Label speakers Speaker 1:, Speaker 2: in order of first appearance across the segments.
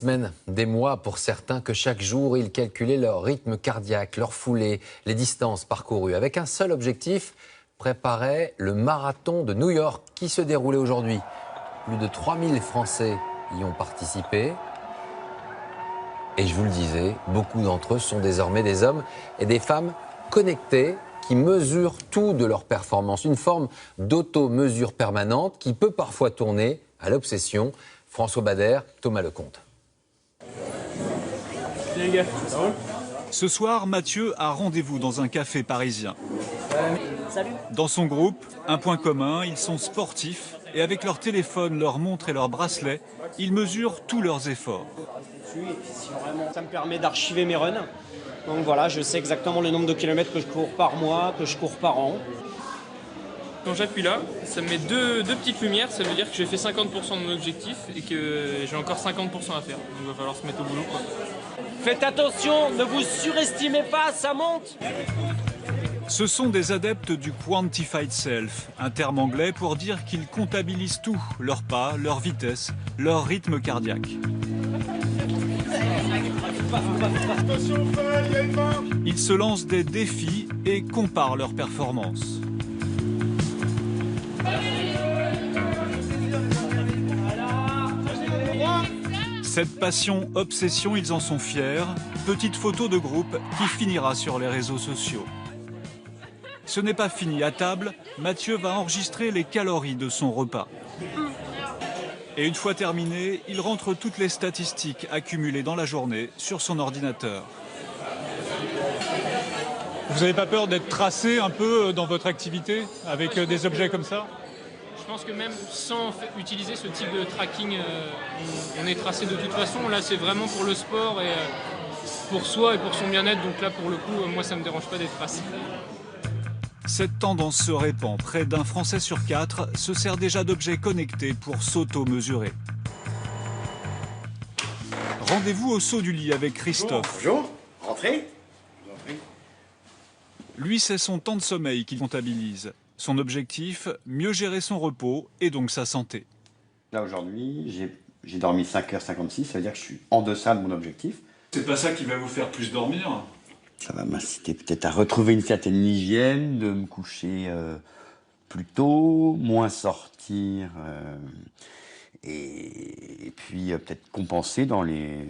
Speaker 1: Semaines, des mois pour certains que chaque jour ils calculaient leur rythme cardiaque, leur foulée, les distances parcourues. Avec un seul objectif, préparer le marathon de New York qui se déroulait aujourd'hui. Plus de 3000 Français y ont participé. Et je vous le disais, beaucoup d'entre eux sont désormais des hommes et des femmes connectés qui mesurent tout de leur performance. Une forme d'auto-mesure permanente qui peut parfois tourner à l'obsession. François Bader, Thomas Lecomte.
Speaker 2: Ce soir, Mathieu a rendez-vous dans un café parisien. Dans son groupe, un point commun, ils sont sportifs et avec leur téléphone, leur montre et leur bracelet, ils mesurent tous leurs efforts.
Speaker 3: Ça me permet d'archiver mes runs. Donc voilà, je sais exactement le nombre de kilomètres que je cours par mois, que je cours par an.
Speaker 4: Quand j'appuie là, ça me met deux petites lumières, ça veut dire que j'ai fait 50% de mon objectif et que j'ai encore 50% à faire. Donc il va falloir se mettre au boulot, quoi.
Speaker 3: Faites attention, ne vous surestimez pas, ça monte.
Speaker 2: Ce sont des adeptes du Quantified Self, un terme anglais pour dire qu'ils comptabilisent tout, leurs pas, leur vitesse, leur rythme cardiaque. Ils se lancent des défis et comparent leurs performances. Cette passion, obsession, ils en sont fiers. Petite photo de groupe qui finira sur les réseaux sociaux. Ce n'est pas fini. À table, Mathieu va enregistrer les calories de son repas. Et une fois terminé, il rentre toutes les statistiques accumulées dans la journée sur son ordinateur. Vous n'avez pas peur d'être tracé un peu dans votre activité avec des objets comme ça ?
Speaker 4: Je pense que même sans utiliser ce type de tracking, on est tracé de toute façon. Là, c'est vraiment pour le sport et pour soi et pour son bien-être. Donc là, pour le coup, moi, ça ne me dérange pas d'être tracé.
Speaker 2: Cette tendance se répand. Près d'un Français sur 4 se sert déjà d'objets connectés pour s'auto-mesurer. Rendez-vous au saut du lit avec Christophe.
Speaker 5: Bonjour, rentrez.
Speaker 2: Lui, c'est son temps de sommeil qu'il comptabilise. Son objectif, mieux gérer son repos et donc sa santé.
Speaker 5: Là aujourd'hui, j'ai dormi 5h56, ça veut dire que je suis en deçà de mon objectif.
Speaker 2: C'est pas ça qui va vous faire plus dormir?
Speaker 5: Ça va m'inciter peut-être à retrouver une certaine hygiène, de me coucher plus tôt, moins sortir, et puis peut-être compenser dans les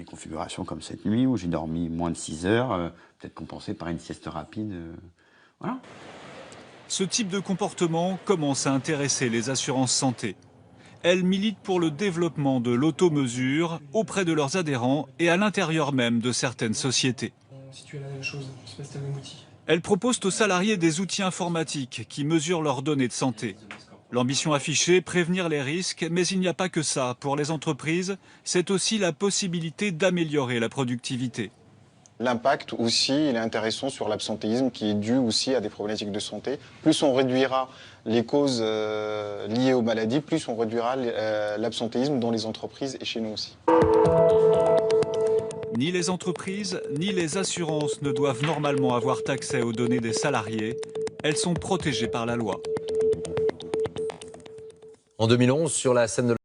Speaker 5: configurations comme cette nuit où j'ai dormi moins de 6 heures, peut-être compenser par une sieste rapide. Voilà.
Speaker 2: Ce type de comportement commence à intéresser les assurances santé. Elles militent pour le développement de l'automesure auprès de leurs adhérents et à l'intérieur même de certaines sociétés.
Speaker 6: Si tu as la même chose, je sais pas si tu as le même outil.
Speaker 2: Elles proposent aux salariés des outils informatiques qui mesurent leurs données de santé. L'ambition affichée, prévenir les risques, mais il n'y a pas que ça. Pour les entreprises, c'est aussi la possibilité d'améliorer la productivité.
Speaker 7: L'impact aussi, il est intéressant sur l'absentéisme qui est dû aussi à des problématiques de santé. Plus on réduira les causes liées aux maladies, plus on réduira l'absentéisme dans les entreprises et chez nous aussi.
Speaker 2: Ni les entreprises, ni les assurances ne doivent normalement avoir accès aux données des salariés. Elles sont protégées par la loi.
Speaker 1: En 2011, sur la scène de